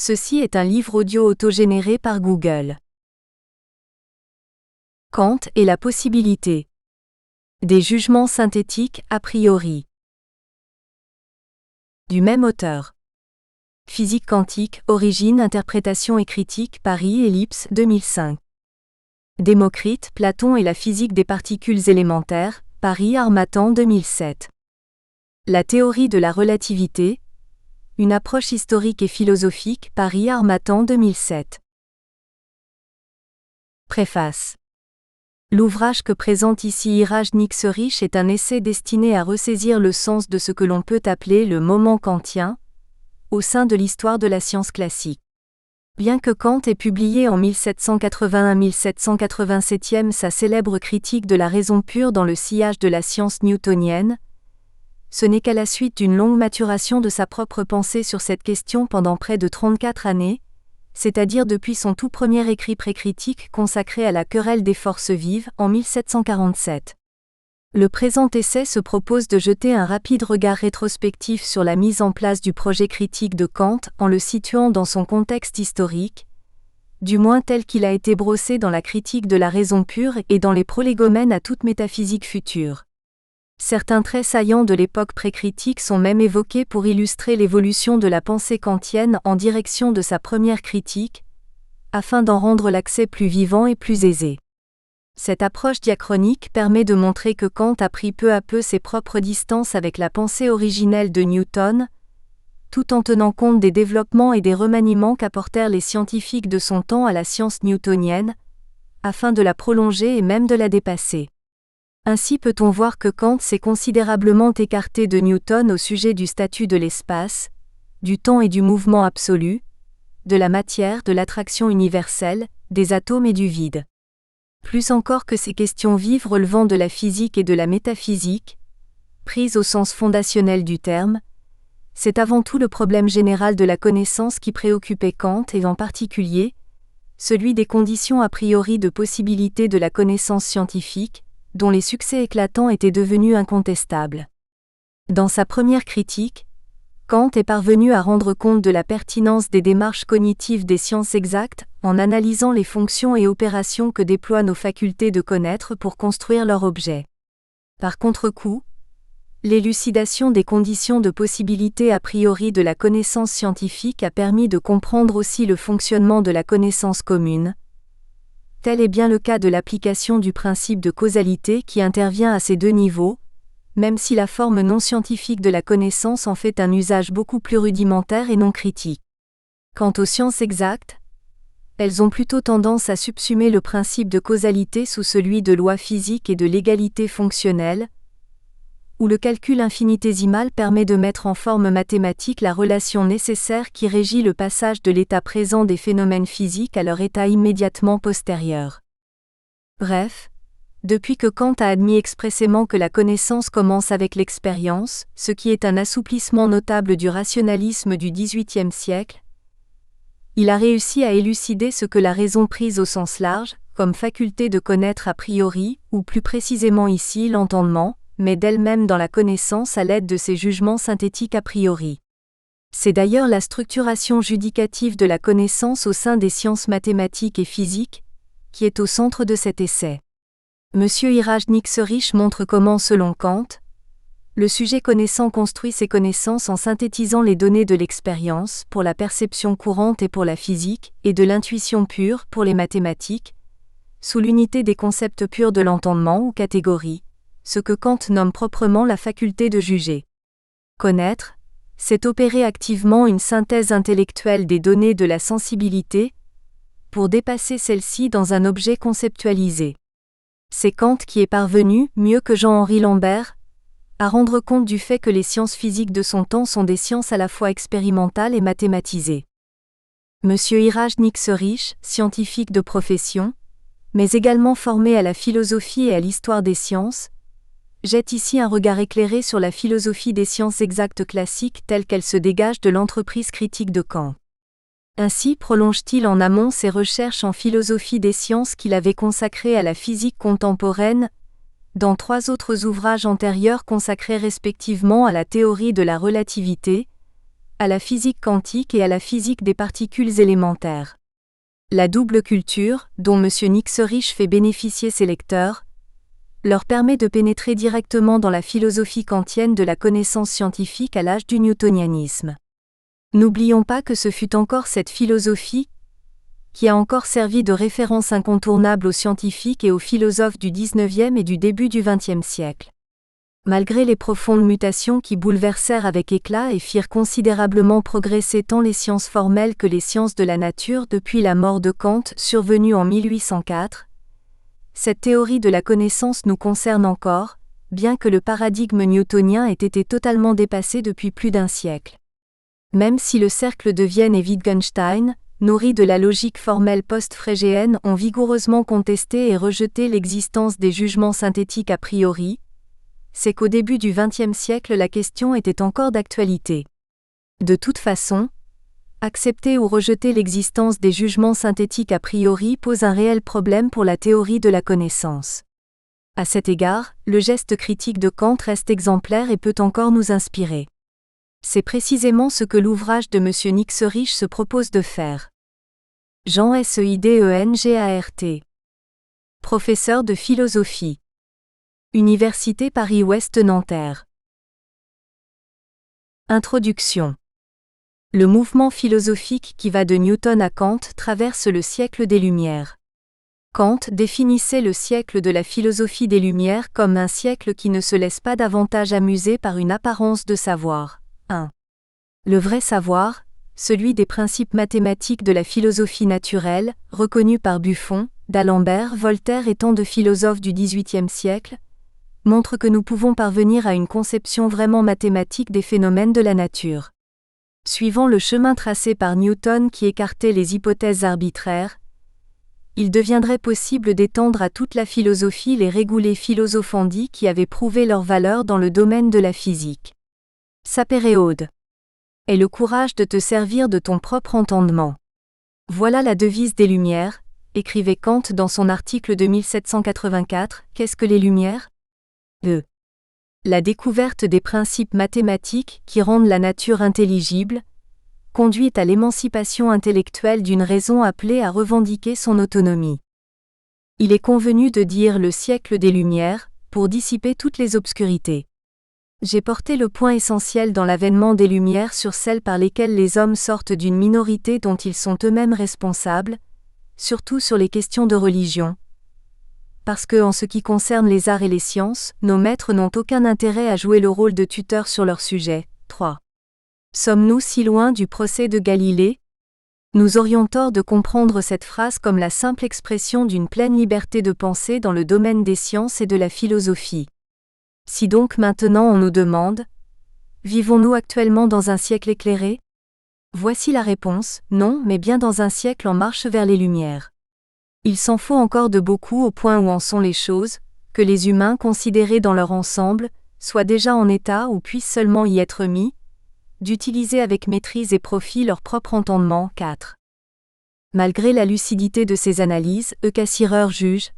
Ceci est un livre audio autogénéré par Google. Kant et la possibilité. Des jugements synthétiques a priori. Du même auteur. Physique quantique, origine, interprétation et critique, Paris, Ellipse, 2005. Démocrite, Platon et la physique des particules élémentaires, Paris, Harmattan, 2007. La théorie de la relativité. Une approche historique et philosophique, Paris, Harmattan, 2007. Préface. L'ouvrage que présente ici Iraj Nixerich est un essai destiné à ressaisir le sens de ce que l'on peut appeler le moment kantien, au sein de l'histoire de la science classique. Bien que Kant ait publié en 1781-1787 sa célèbre critique de la raison pure dans le sillage de la science newtonienne, ce n'est qu'à la suite d'une longue maturation de sa propre pensée sur cette question pendant près de 34 années, c'est-à-dire depuis son tout premier écrit précritique consacré à la querelle des forces vives en 1747. Le présent essai se propose de jeter un rapide regard rétrospectif sur la mise en place du projet critique de Kant en le situant dans son contexte historique, du moins tel qu'il a été brossé dans la critique de la raison pure et dans les prolégomènes à toute métaphysique future. Certains traits saillants de l'époque précritique sont même évoqués pour illustrer l'évolution de la pensée kantienne en direction de sa première critique, afin d'en rendre l'accès plus vivant et plus aisé. Cette approche diachronique permet de montrer que Kant a pris peu à peu ses propres distances avec la pensée originelle de Newton, tout en tenant compte des développements et des remaniements qu'apportèrent les scientifiques de son temps à la science newtonienne, afin de la prolonger et même de la dépasser. Ainsi peut-on voir que Kant s'est considérablement écarté de Newton au sujet du statut de l'espace, du temps et du mouvement absolu, de la matière, de l'attraction universelle, des atomes et du vide. Plus encore que ces questions vives relevant de la physique et de la métaphysique, prises au sens fondationnel du terme, c'est avant tout le problème général de la connaissance qui préoccupait Kant et en particulier, celui des conditions a priori de possibilité de la connaissance scientifique, dont les succès éclatants étaient devenus incontestables. Dans sa première critique, Kant est parvenu à rendre compte de la pertinence des démarches cognitives des sciences exactes, en analysant les fonctions et opérations que déploient nos facultés de connaître pour construire leur objet. Par contre-coup, l'élucidation des conditions de possibilité a priori de la connaissance scientifique a permis de comprendre aussi le fonctionnement de la connaissance commune. Tel est bien le cas de l'application du principe de causalité qui intervient à ces deux niveaux, même si la forme non scientifique de la connaissance en fait un usage beaucoup plus rudimentaire et non critique. Quant aux sciences exactes, elles ont plutôt tendance à subsumer le principe de causalité sous celui de loi physique et de l'égalité fonctionnelle, où le calcul infinitésimal permet de mettre en forme mathématique la relation nécessaire qui régit le passage de l'état présent des phénomènes physiques à leur état immédiatement postérieur. Bref, depuis que Kant a admis expressément que la connaissance commence avec l'expérience, ce qui est un assouplissement notable du rationalisme du XVIIIe siècle, il a réussi à élucider ce que la raison prise au sens large, comme faculté de connaître a priori, ou plus précisément ici l'entendement, mais d'elle-même dans la connaissance à l'aide de ses jugements synthétiques a priori. C'est d'ailleurs la structuration judicative de la connaissance au sein des sciences mathématiques et physiques, qui est au centre de cet essai. M. Iraj Nixerich montre comment, selon Kant, le sujet connaissant construit ses connaissances en synthétisant les données de l'expérience, pour la perception courante et pour la physique, et de l'intuition pure, pour les mathématiques, sous l'unité des concepts purs de l'entendement ou catégories, ce que Kant nomme proprement la faculté de juger. Connaître, c'est opérer activement une synthèse intellectuelle des données de la sensibilité, pour dépasser celle-ci dans un objet conceptualisé. C'est Kant qui est parvenu, mieux que Jean-Henri Lambert, à rendre compte du fait que les sciences physiques de son temps sont des sciences à la fois expérimentales et mathématisées. M. Iraj Nixerich, scientifique de profession, mais également formé à la philosophie et à l'histoire des sciences, jette ici un regard éclairé sur la philosophie des sciences exactes classiques telle qu'elle se dégage de l'entreprise critique de Kant. Ainsi prolonge-t-il en amont ses recherches en philosophie des sciences qu'il avait consacrées à la physique contemporaine, dans 3 autres ouvrages antérieurs consacrés respectivement à la théorie de la relativité, à la physique quantique et à la physique des particules élémentaires. La double culture, dont M. Nitzerich fait bénéficier ses lecteurs, leur permet de pénétrer directement dans la philosophie kantienne de la connaissance scientifique à l'âge du newtonianisme. N'oublions pas que ce fut encore cette philosophie qui a encore servi de référence incontournable aux scientifiques et aux philosophes du XIXe et du début du XXe siècle. Malgré les profondes mutations qui bouleversèrent avec éclat et firent considérablement progresser tant les sciences formelles que les sciences de la nature depuis la mort de Kant survenue en 1804, cette théorie de la connaissance nous concerne encore, bien que le paradigme newtonien ait été totalement dépassé depuis plus d'un siècle. Même si le cercle de Vienne et Wittgenstein, nourris de la logique formelle post-frégéenne, ont vigoureusement contesté et rejeté l'existence des jugements synthétiques a priori, c'est qu'au début du XXe siècle la question était encore d'actualité. De toute façon, accepter ou rejeter l'existence des jugements synthétiques a priori pose un réel problème pour la théorie de la connaissance. À cet égard, le geste critique de Kant reste exemplaire et peut encore nous inspirer. C'est précisément ce que l'ouvrage de M. Nitzerich se propose de faire. Jean Seidengart. Professeur de philosophie. Université Paris-Ouest Nanterre. Introduction. Le mouvement philosophique qui va de Newton à Kant traverse le siècle des Lumières. Kant définissait le siècle de la philosophie des Lumières comme un siècle qui ne se laisse pas davantage amuser par une apparence de savoir. 1. Le vrai savoir, celui des principes mathématiques de la philosophie naturelle, reconnu par Buffon, d'Alembert, Voltaire et tant de philosophes du XVIIIe siècle, montre que nous pouvons parvenir à une conception vraiment mathématique des phénomènes de la nature. Suivant le chemin tracé par Newton qui écartait les hypothèses arbitraires, il deviendrait possible d'étendre à toute la philosophie les régulés philosophandi qui avaient prouvé leur valeur dans le domaine de la physique. Sapere aude. Aie le courage de te servir de ton propre entendement. Voilà la devise des Lumières, écrivait Kant dans son article de 1784. Qu'est-ce que les Lumières ? La découverte des principes mathématiques qui rendent la nature intelligible, conduit à l'émancipation intellectuelle d'une raison appelée à revendiquer son autonomie. Il est convenu de dire le siècle des Lumières, pour dissiper toutes les obscurités. J'ai porté le point essentiel dans l'avènement des Lumières sur celles par lesquelles les hommes sortent d'une minorité dont ils sont eux-mêmes responsables, surtout sur les questions de religion. Parce que, en ce qui concerne les arts et les sciences, nos maîtres n'ont aucun intérêt à jouer le rôle de tuteurs sur leur sujet. 3. Sommes-nous si loin du procès de Galilée ? Nous aurions tort de comprendre cette phrase comme la simple expression d'une pleine liberté de pensée dans le domaine des sciences et de la philosophie. Si donc maintenant on nous demande « Vivons-nous actuellement dans un siècle éclairé ?» Voici la réponse, non, mais bien dans un siècle en marche vers les Lumières. Il s'en faut encore de beaucoup au point où en sont les choses, que les humains considérés dans leur ensemble, soient déjà en état ou puissent seulement y être mis, d'utiliser avec maîtrise et profit leur propre entendement. 4. Malgré la lucidité de ces analyses, Cassirer juge.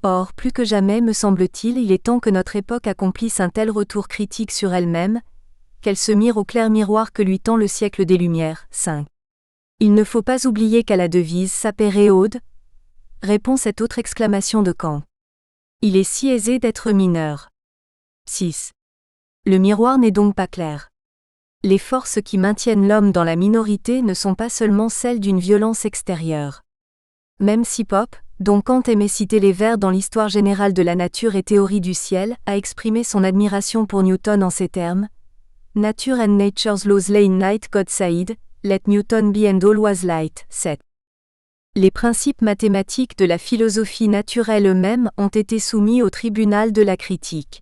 Or, plus que jamais, me semble-t-il, il est temps que notre époque accomplisse un tel retour critique sur elle-même, qu'elle se mire au clair miroir que lui tend le siècle des Lumières. 5. Il ne faut pas oublier qu'à la devise Sapere aude répond cette autre exclamation de Kant. Il est si aisé d'être mineur. 6. Le miroir n'est donc pas clair. Les forces qui maintiennent l'homme dans la minorité ne sont pas seulement celles d'une violence extérieure. Même si Pope, dont Kant aimait citer les vers dans l'Histoire générale de la nature et théorie du ciel, a exprimé son admiration pour Newton en ces termes. Nature and nature's laws lay in night God said, let Newton be and all was light. 7. Les principes mathématiques de la philosophie naturelle eux-mêmes ont été soumis au tribunal de la critique.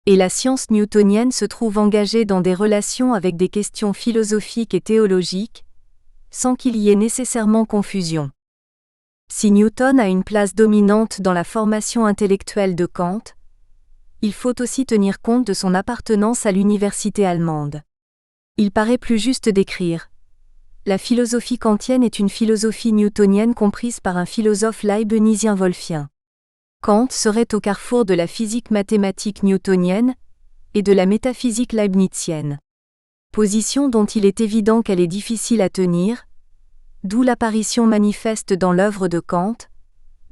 Et la science newtonienne se trouve engagée dans des relations avec des questions philosophiques et théologiques, sans qu'il y ait nécessairement confusion. Si Newton a une place dominante dans la formation intellectuelle de Kant, il faut aussi tenir compte de son appartenance à l'université allemande. Il paraît plus juste d'écrire « La philosophie kantienne est une philosophie newtonienne comprise par un philosophe leibnizien-wolffien. Kant serait au carrefour de la physique mathématique newtonienne et de la métaphysique leibnizienne. Position dont il est évident qu'elle est difficile à tenir, d'où l'apparition manifeste dans l'œuvre de Kant,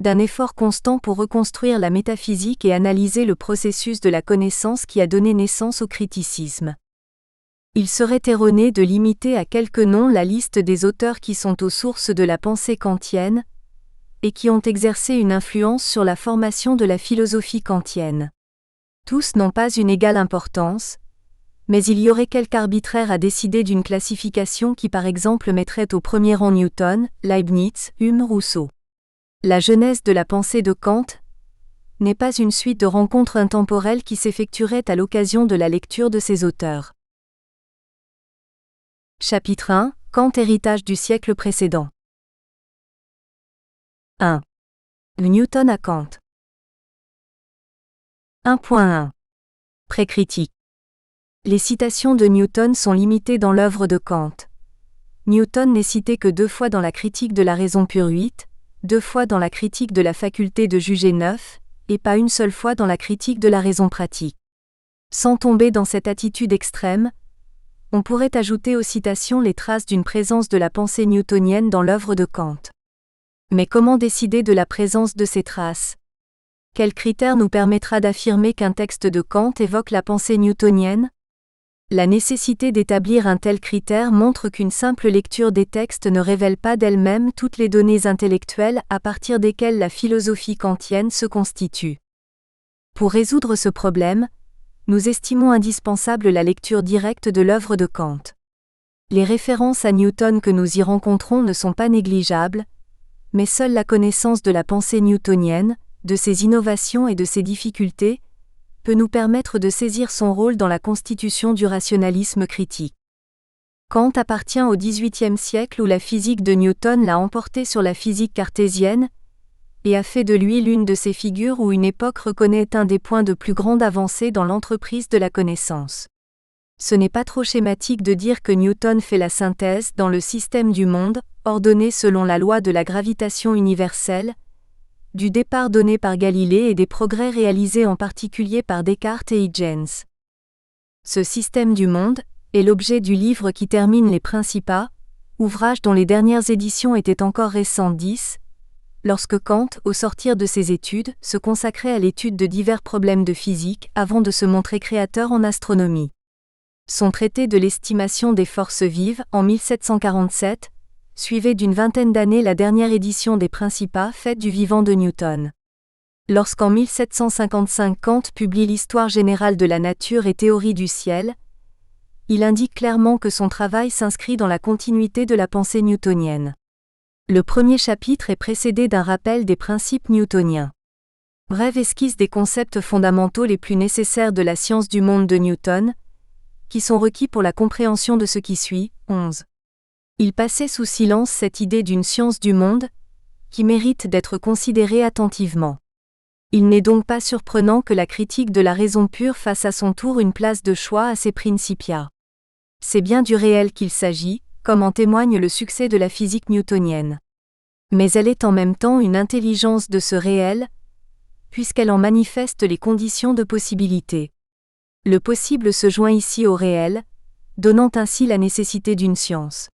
d'un effort constant pour reconstruire la métaphysique et analyser le processus de la connaissance qui a donné naissance au criticisme. Il serait erroné de limiter à quelques noms la liste des auteurs qui sont aux sources de la pensée kantienne, et qui ont exercé une influence sur la formation de la philosophie kantienne. Tous n'ont pas une égale importance, mais il y aurait quelque arbitraire à décider d'une classification qui par exemple mettrait au premier rang Newton, Leibniz, Hume, Rousseau. La genèse de la pensée de Kant n'est pas une suite de rencontres intemporelles qui s'effectueraient à l'occasion de la lecture de ces auteurs. Chapitre 1 – Kant héritage du siècle précédent. 1. Newton à Kant. 1.1. Précritique. Les citations de Newton sont limitées dans l'œuvre de Kant. Newton n'est cité que 2 fois dans la Critique de la raison pure 8, 2 fois dans la Critique de la faculté de juger 9, et pas une seule fois dans la Critique de la raison pratique. Sans tomber dans cette attitude extrême, on pourrait ajouter aux citations les traces d'une présence de la pensée newtonienne dans l'œuvre de Kant. Mais comment décider de la présence de ces traces ? Quel critère nous permettra d'affirmer qu'un texte de Kant évoque la pensée newtonienne ? La nécessité d'établir un tel critère montre qu'une simple lecture des textes ne révèle pas d'elle-même toutes les données intellectuelles à partir desquelles la philosophie kantienne se constitue. Pour résoudre ce problème, nous estimons indispensable la lecture directe de l'œuvre de Kant. Les références à Newton que nous y rencontrons ne sont pas négligeables, mais seule la connaissance de la pensée newtonienne, de ses innovations et de ses difficultés, peut nous permettre de saisir son rôle dans la constitution du rationalisme critique. Kant appartient au XVIIIe siècle où la physique de Newton l'a emporté sur la physique cartésienne, et a fait de lui l'une de ces figures où une époque reconnaît un des points de plus grande avancée dans l'entreprise de la connaissance. Ce n'est pas trop schématique de dire que Newton fait la synthèse, dans le système du monde, ordonné selon la loi de la gravitation universelle, du départ donné par Galilée et des progrès réalisés en particulier par Descartes et Huygens. Ce système du monde est l'objet du livre qui termine les Principia, ouvrage dont les dernières éditions étaient encore récentes 10, lorsque Kant, au sortir de ses études, se consacrait à l'étude de divers problèmes de physique avant de se montrer créateur en astronomie. Son traité de l'estimation des forces vives, en 1747, suivait d'une vingtaine d'années la dernière édition des Principia faite du vivant de Newton. Lorsqu'en 1755 Kant publie l'Histoire générale de la nature et théorie du ciel, il indique clairement que son travail s'inscrit dans la continuité de la pensée newtonienne. Le premier chapitre est précédé d'un rappel des principes newtoniens. Brève esquisse des concepts fondamentaux les plus nécessaires de la science du monde de Newton, qui sont requis pour la compréhension de ce qui suit. 11. Il passait sous silence cette idée d'une science du monde, qui mérite d'être considérée attentivement. Il n'est donc pas surprenant que la critique de la raison pure fasse à son tour une place de choix à ses Principia. C'est bien du réel qu'il s'agit, comme en témoigne le succès de la physique newtonienne. Mais elle est en même temps une intelligence de ce réel, puisqu'elle en manifeste les conditions de possibilité. Le possible se joint ici au réel, donnant ainsi la nécessité d'une science.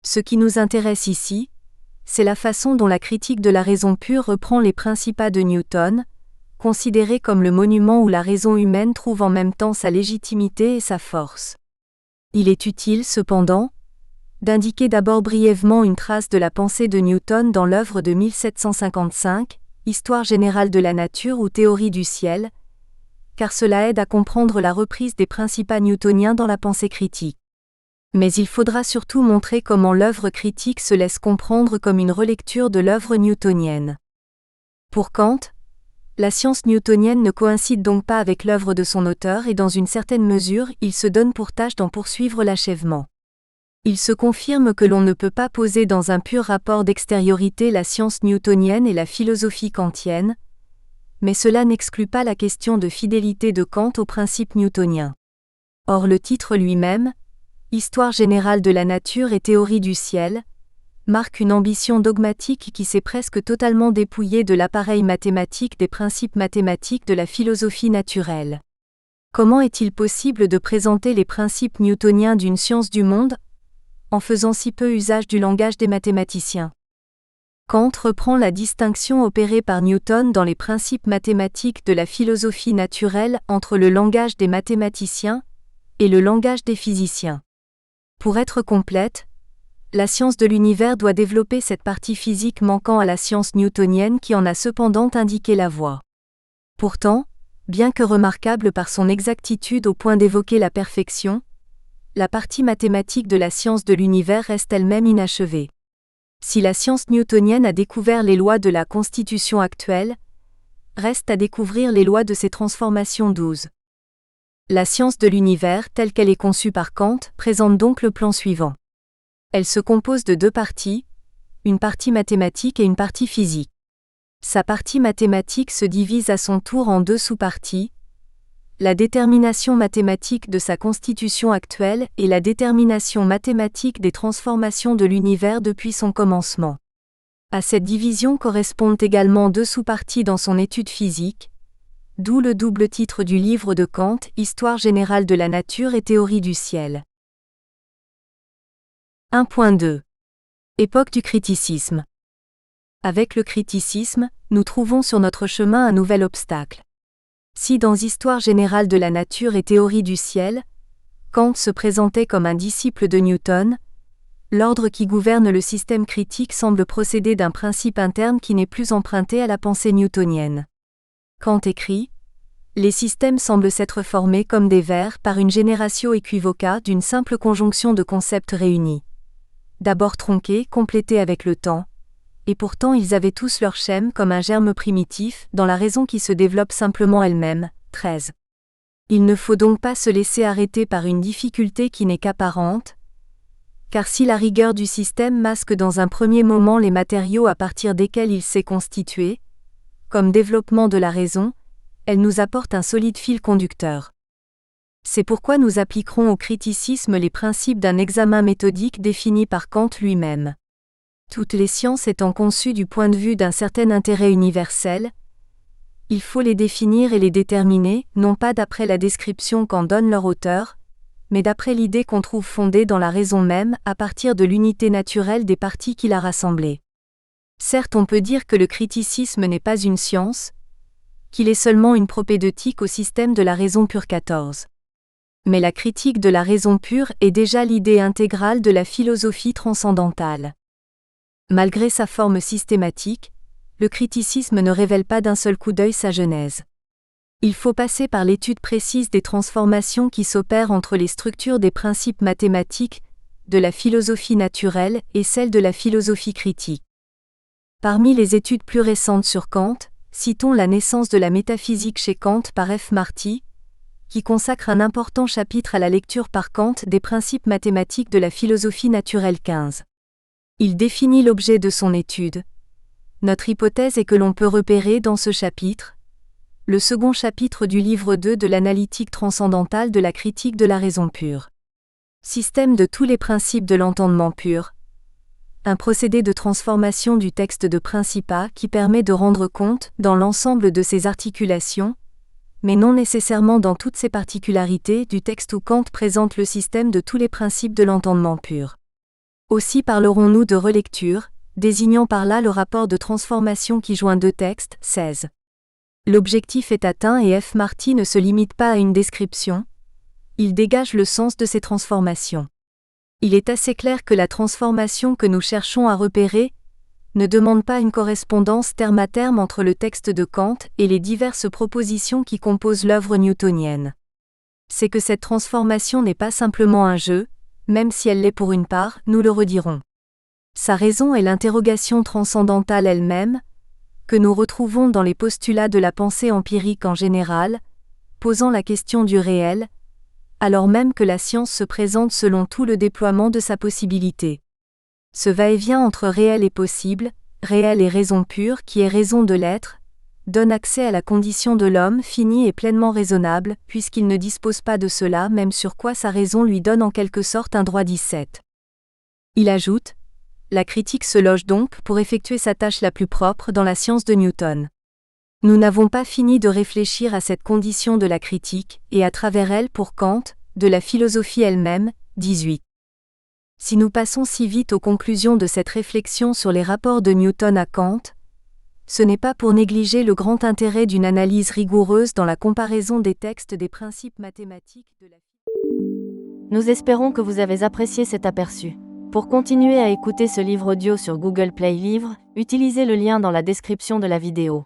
Ce qui nous intéresse ici, c'est la façon dont la critique de la raison pure reprend les Principia de Newton, considérés comme le monument où la raison humaine trouve en même temps sa légitimité et sa force. Il est utile, cependant, d'indiquer d'abord brièvement une trace de la pensée de Newton dans l'œuvre de 1755, Histoire générale de la nature ou théorie du ciel, car cela aide à comprendre la reprise des Principia newtoniens dans la pensée critique. Mais il faudra surtout montrer comment l'œuvre critique se laisse comprendre comme une relecture de l'œuvre newtonienne. Pour Kant, la science newtonienne ne coïncide donc pas avec l'œuvre de son auteur et dans une certaine mesure, il se donne pour tâche d'en poursuivre l'achèvement. Il se confirme que l'on ne peut pas poser dans un pur rapport d'extériorité la science newtonienne et la philosophie kantienne, mais cela n'exclut pas la question de fidélité de Kant aux principes newtoniens. Or le titre lui-même, Histoire générale de la nature et théorie du ciel, marque une ambition dogmatique qui s'est presque totalement dépouillée de l'appareil mathématique des principes mathématiques de la philosophie naturelle. Comment est-il possible de présenter les principes newtoniens d'une science du monde en faisant si peu usage du langage des mathématiciens? Kant reprend la distinction opérée par Newton dans les principes mathématiques de la philosophie naturelle entre le langage des mathématiciens et le langage des physiciens. Pour être complète, la science de l'univers doit développer cette partie physique manquant à la science newtonienne qui en a cependant indiqué la voie. Pourtant, bien que remarquable par son exactitude au point d'évoquer la perfection, la partie mathématique de la science de l'univers reste elle-même inachevée. Si la science newtonienne a découvert les lois de la constitution actuelle, reste à découvrir les lois de ses transformations 12. La science de l'univers, telle qu'elle est conçue par Kant, présente donc le plan suivant. Elle se compose de deux parties, une partie mathématique et une partie physique. Sa partie mathématique se divise à son tour en deux sous-parties, la détermination mathématique de sa constitution actuelle et la détermination mathématique des transformations de l'univers depuis son commencement. À cette division correspondent également deux sous-parties dans son étude physique, d'où le double titre du livre de Kant, Histoire générale de la nature et théorie du ciel. 1.2. Époque du criticisme. Avec le criticisme, nous trouvons sur notre chemin un nouvel obstacle. Si dans Histoire générale de la nature et théorie du ciel, Kant se présentait comme un disciple de Newton, l'ordre qui gouverne le système critique semble procéder d'un principe interne qui n'est plus emprunté à la pensée newtonienne. Kant écrit : les systèmes semblent s'être formés comme des vers par une génératio equivoca d'une simple conjonction de concepts réunis. D'abord tronqués, complétés avec le temps, et pourtant ils avaient tous leur schème comme un germe primitif, dans la raison qui se développe simplement elle-même. 13. Il ne faut donc pas se laisser arrêter par une difficulté qui n'est qu'apparente, car si la rigueur du système masque dans un premier moment les matériaux à partir desquels il s'est constitué, comme développement de la raison, elle nous apporte un solide fil conducteur. C'est pourquoi nous appliquerons au criticisme les principes d'un examen méthodique défini par Kant lui-même. Toutes les sciences étant conçues du point de vue d'un certain intérêt universel, il faut les définir et les déterminer, non pas d'après la description qu'en donne leur auteur, mais d'après l'idée qu'on trouve fondée dans la raison même, à partir de l'unité naturelle des parties qu'il a rassemblées. Certes, on peut dire que le criticisme n'est pas une science, qu'il est seulement une propédeutique au système de la raison pure 14. Mais la critique de la raison pure est déjà l'idée intégrale de la philosophie transcendantale. Malgré sa forme systématique, le criticisme ne révèle pas d'un seul coup d'œil sa genèse. Il faut passer par l'étude précise des transformations qui s'opèrent entre les structures des principes mathématiques de la philosophie naturelle et celles de la philosophie critique. Parmi les études plus récentes sur Kant, citons la naissance de la métaphysique chez Kant par F. Marty, qui consacre un important chapitre à la lecture par Kant des principes mathématiques de la philosophie naturelle 15. Il définit l'objet de son étude. Notre hypothèse est que l'on peut repérer dans ce chapitre le second chapitre du livre 2 de l'analytique transcendantale de la critique de la raison pure. Système de tous les principes de l'entendement pur. Un procédé de transformation du texte de Principia qui permet de rendre compte, dans l'ensemble de ses articulations, mais non nécessairement dans toutes ses particularités, du texte où Kant présente le système de tous les principes de l'entendement pur. Aussi parlerons-nous de relecture, désignant par là le rapport de transformation qui joint deux textes, 16. L'objectif est atteint et F. Marty ne se limite pas à une description, il dégage le sens de ces transformations. Il est assez clair que la transformation que nous cherchons à repérer ne demande pas une correspondance terme à terme entre le texte de Kant et les diverses propositions qui composent l'œuvre newtonienne. C'est que cette transformation n'est pas simplement un jeu, même si elle l'est pour une part, nous le redirons. Sa raison est l'interrogation transcendantale elle-même, que nous retrouvons dans les postulats de la pensée empirique en général, posant la question du réel, alors même que la science se présente selon tout le déploiement de sa possibilité. Ce va-et-vient entre réel et possible, réel et raison pure qui est raison de l'être, donne accès à la condition de l'homme fini et pleinement raisonnable, puisqu'il ne dispose pas de cela même sur quoi sa raison lui donne en quelque sorte un droit 17. Il ajoute : la critique se loge donc pour effectuer sa tâche la plus propre dans la science de Newton. Nous n'avons pas fini de réfléchir à cette condition de la critique, et à travers elle pour Kant, de la philosophie elle-même. 18. Si nous passons si vite aux conclusions de cette réflexion sur les rapports de Newton à Kant, ce n'est pas pour négliger le grand intérêt d'une analyse rigoureuse dans la comparaison des textes des principes mathématiques de la physique. Nous espérons que vous avez apprécié cet aperçu. Pour continuer à écouter ce livre audio sur Google Play Livres, utilisez le lien dans la description de la vidéo.